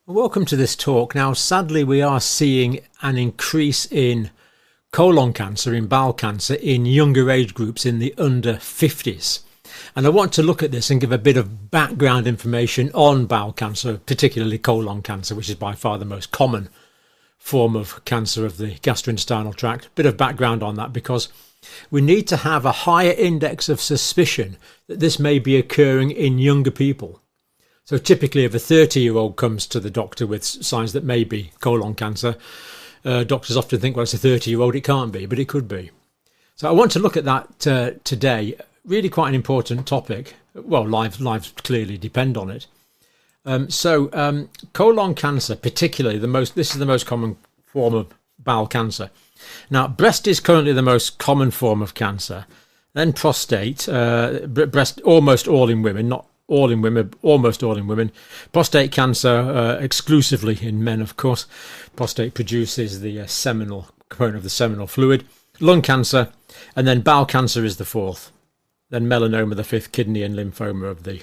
Welcome to this talk. Now, sadly, we are seeing an increase in colon cancer, in bowel cancer, in younger age groups, in the under 50s. And I want to look at this and give a bit of background information on bowel cancer, particularly colon cancer, which is by far the most common form of cancer of the gastrointestinal tract. Bit of background on that because we need to have a higher index of suspicion that this may be occurring in younger people. So typically if a 30-year-old comes to the doctor with signs that may be colon cancer, doctors often think, well, it's a 30-year-old, it can't be, but it could be. So I want to look at that today. Really quite an important topic. Well, lives clearly depend on it. Colon cancer, particularly, this is the most common form of bowel cancer. Now, breast is currently the most common form of cancer. Then prostate, breast almost all in women, not all in women, almost all in women. Prostate cancer exclusively in men, of course. Prostate produces the seminal component of the seminal fluid. Lung cancer, and then bowel cancer is the fourth. Then melanoma, the fifth, kidney and lymphoma of the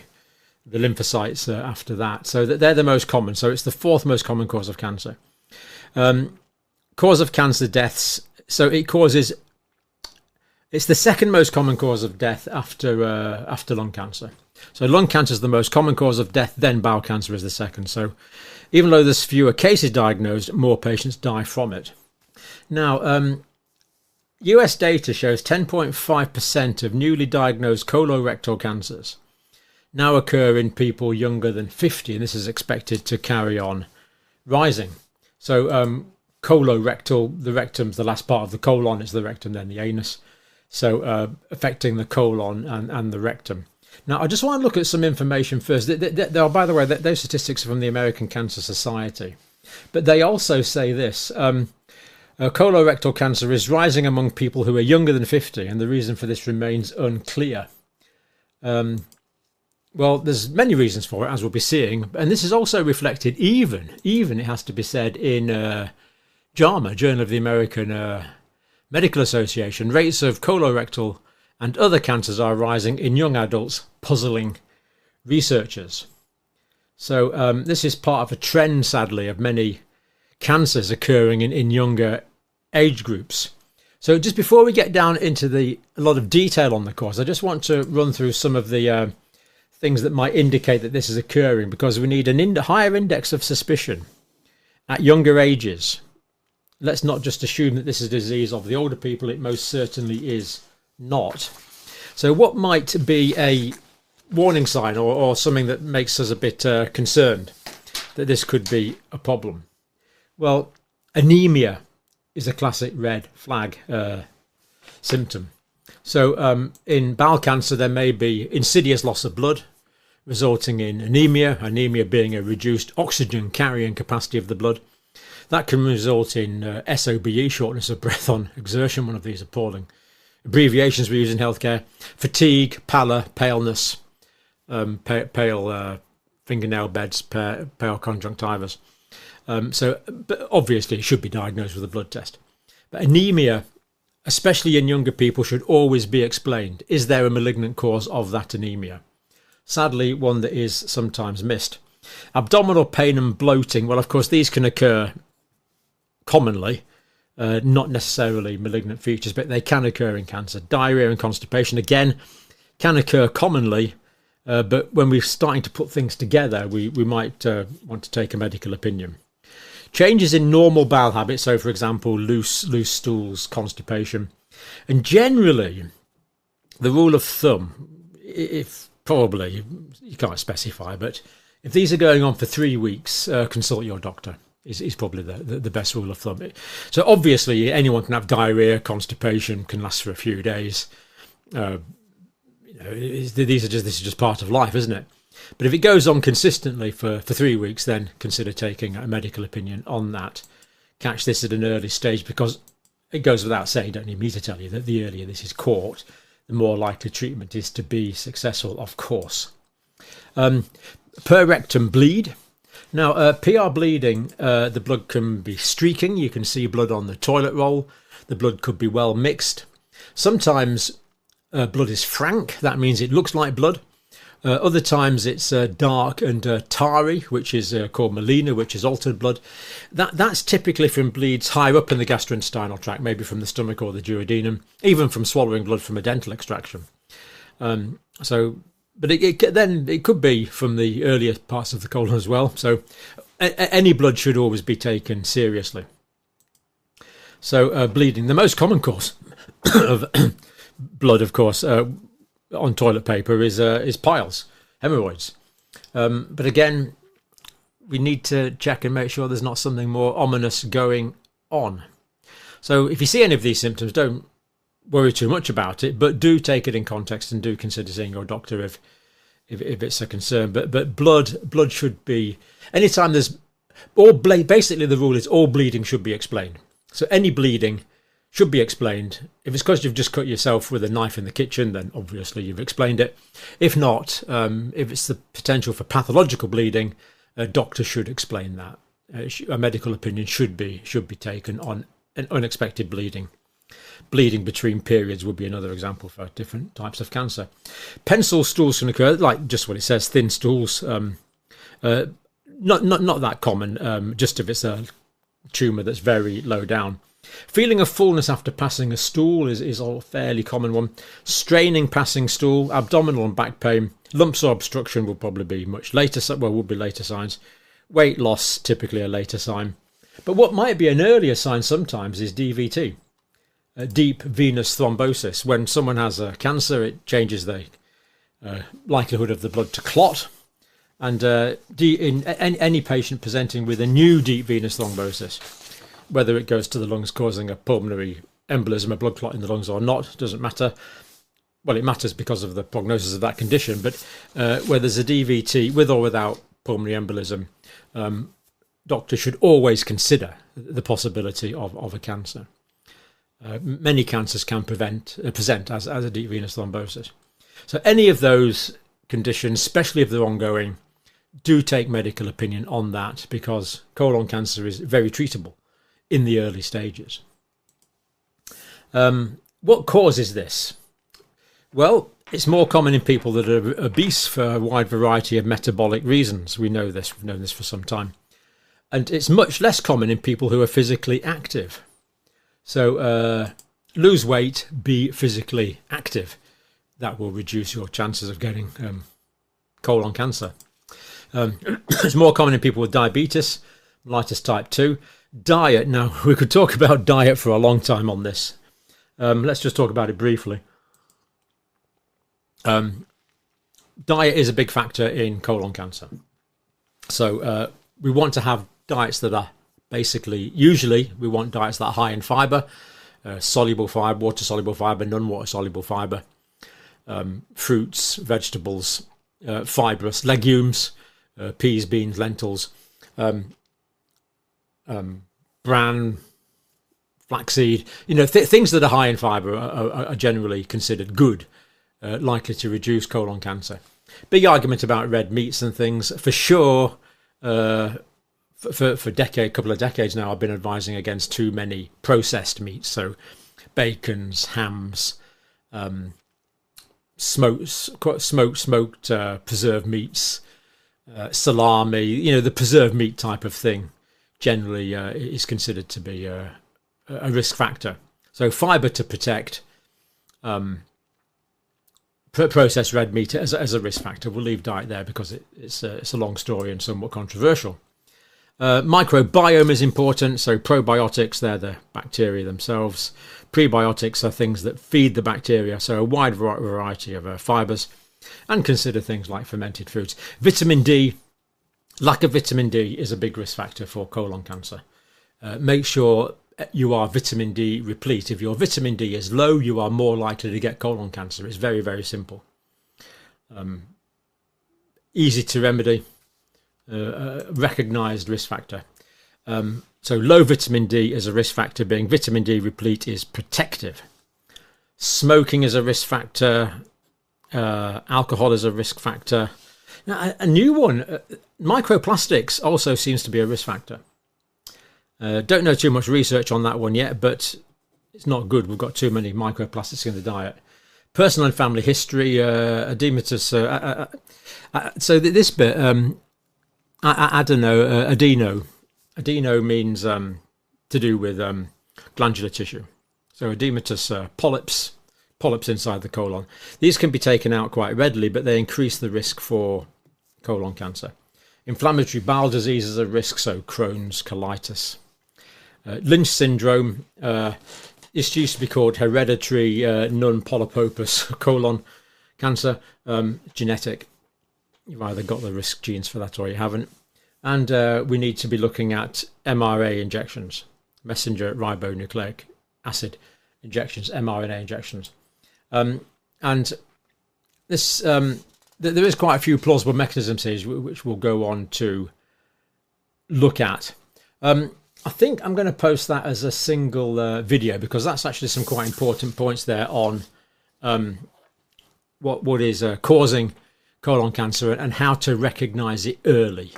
lymphocytes after that. So they're the most common. So it's the fourth most common cause of cancer. Cause of cancer deaths. So it's the second most common cause of death after lung cancer. So lung cancer is the most common cause of death, then bowel cancer is the second. So even though there's fewer cases diagnosed, more patients die from it. Now, US data shows 10.5% of newly diagnosed colorectal cancers now occur in people younger than 50, and this is expected to carry on rising. So colorectal, the rectum's the last part of the colon, it's the rectum, then the anus. So affecting the colon and the rectum. Now, I just want to look at some information first. By the way, those statistics are from the American Cancer Society. But they also say this. Colorectal cancer is rising among people who are younger than 50, and the reason for this remains unclear. Well, there's many reasons for it, as we'll be seeing. And this is also reflected even it has to be said, in JAMA, Journal of the American Medical Association. Rates of colorectal and other cancers are rising in young adults, puzzling researchers. So this is part of a trend, sadly, of many cancers occurring in younger age groups. So just before we get down into a lot of detail on the cause, I just want to run through some of the things that might indicate that this is occurring, because we need a higher index of suspicion at younger ages. Let's not just assume that this is a disease of the older people. It most certainly is not. So what might be a warning sign or something that makes us a bit concerned that this could be a problem? Well, anemia is a classic red flag symptom. So in bowel cancer, there may be insidious loss of blood resulting in anemia being a reduced oxygen carrying capacity of the blood. That can result in SOBE, shortness of breath on exertion, one of these appalling abbreviations we use in healthcare. Fatigue, pallor, paleness, pale fingernail beds, pale conjunctivas. But obviously it should be diagnosed with a blood test. But anemia, especially in younger people, should always be explained. Is there a malignant cause of that anemia? Sadly, one that is sometimes missed. Abdominal pain and bloating, well, of course, these can occur commonly, not necessarily malignant features, but they can occur in cancer. Diarrhea and constipation, again, can occur commonly, but when we're starting to put things together, we might want to take a medical opinion. Changes in normal bowel habits, so for example, loose stools, constipation. And generally, the rule of thumb, if probably, you can't specify, but if these are going on for 3 weeks, consult your doctor. Is probably the best rule of thumb. So obviously anyone can have diarrhea, constipation, can last for a few days. This is just part of life, isn't it? But if it goes on consistently for 3 weeks, then consider taking a medical opinion on that. Catch this at an early stage, because it goes without saying, don't need me to tell you, that the earlier this is caught, the more likely treatment is to be successful, of course. Per rectum bleed. Now, PR bleeding, the blood can be streaking. You can see blood on the toilet roll. The blood could be well mixed. Sometimes blood is frank. That means it looks like blood. Other times it's dark and tarry, which is called melena, which is altered blood. That's typically from bleeds higher up in the gastrointestinal tract, maybe from the stomach or the duodenum, even from swallowing blood from a dental extraction. But it could be from the earlier parts of the colon as well. So any blood should always be taken seriously. So bleeding, the most common cause of blood, of course, on toilet paper is piles, hemorrhoids. But again, we need to check and make sure there's not something more ominous going on. So if you see any of these symptoms, don't worry too much about it, but do take it in context and do consider seeing your doctor if it's a concern. But blood should be, anytime there's basically the rule is all bleeding should be explained. So any bleeding should be explained. If it's because you've just cut yourself with a knife in the kitchen, then obviously you've explained it. If not, if it's the potential for pathological bleeding, a doctor should explain that. A medical opinion should be taken on an unexpected bleeding. Bleeding between periods would be another example for different types of cancer. Pencil stools can occur, like just what it says, thin stools. Not that common, just if it's a tumour that's very low down. Feeling of fullness after passing a stool is a fairly common one. Straining passing stool, abdominal and back pain, lumps or obstruction will probably be much later. Well, would be later signs. Weight loss, typically a later sign. But what might be an earlier sign sometimes is DVT, deep venous thrombosis. When someone has a cancer, it changes the likelihood of the blood to clot. And in any patient presenting with a new deep venous thrombosis, whether it goes to the lungs causing a pulmonary embolism, a blood clot in the lungs or not, doesn't matter. Well, it matters because of the prognosis of that condition, but where there's a DVT with or without pulmonary embolism, doctors should always consider the possibility of a cancer. Many cancers can present as a deep venous thrombosis. So any of those conditions, especially if they're ongoing, do take medical opinion on that, because colon cancer is very treatable in the early stages. What causes this? Well, it's more common in people that are obese for a wide variety of metabolic reasons. We know this, we've known this for some time. And it's much less common in people who are physically active. So lose weight, be physically active. That will reduce your chances of getting colon cancer. It's more common in people with diabetes, mellitus type 2. Diet. Now, we could talk about diet for a long time on this. Let's just talk about it briefly. Diet is a big factor in colon cancer. So we want to have diets that are usually we want diets that are high in fibre, soluble fibre, water-soluble fibre, non-water-soluble fibre, fruits, vegetables, fibrous, legumes, peas, beans, lentils, bran, flaxseed, things that are high in fibre are generally considered good, likely to reduce colon cancer. Big argument about red meats and things. For sure, for a couple of decades now, I've been advising against too many processed meats. So bacons, hams, smoked preserved meats, salami, the preserved meat type of thing generally is considered to be a risk factor. So fibre to protect, processed red meat as a risk factor. We'll leave diet there because it's a long story and somewhat controversial. Microbiome is important. So probiotics, they're the bacteria themselves. Prebiotics are things that feed the bacteria. So a wide variety of fibres. And consider things like fermented foods. Vitamin D, lack of vitamin D is a big risk factor for colon cancer. Make sure you are vitamin D replete. If your vitamin D is low, you are more likely to get colon cancer. It's very, very simple. Easy to remedy, recognised risk factor. So low vitamin D is a risk factor. Being vitamin D replete is protective. Smoking is a risk factor. Alcohol is a risk factor. Now, a new one, microplastics also seems to be a risk factor. Don't know too much research on that one yet, but it's not good. We've got too many microplastics in the diet. personal and family history, edematous. So this bit, adeno. Adeno means to do with glandular tissue. So edematous polyps inside the colon. These can be taken out quite readily, but they increase the risk for colon cancer. Inflammatory bowel disease is a risk, so Crohn's, colitis. Lynch syndrome, this used to be called hereditary non-polypopous colon cancer, genetic. You've either got the risk genes for that or you haven't. And we need to be looking at mRNA injections, messenger ribonucleic acid injections, mRNA injections. And this, there is quite a few plausible mechanisms here, which we'll go on to look at. I think I'm going to post that as a single video, because that's actually some quite important points there on what is causing colon cancer and how to recognize it early.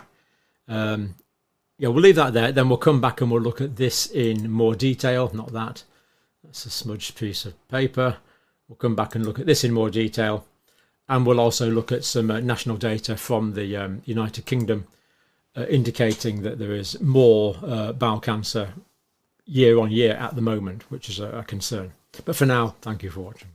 Yeah, we'll leave that there. Then we'll come back and we'll look at this in more detail. Not that. That's a smudged piece of paper. We'll come back and look at this in more detail. And we'll also look at some national data from the United Kingdom indicating that there is more bowel cancer year on year at the moment, which is a concern. But for now, thank you for watching.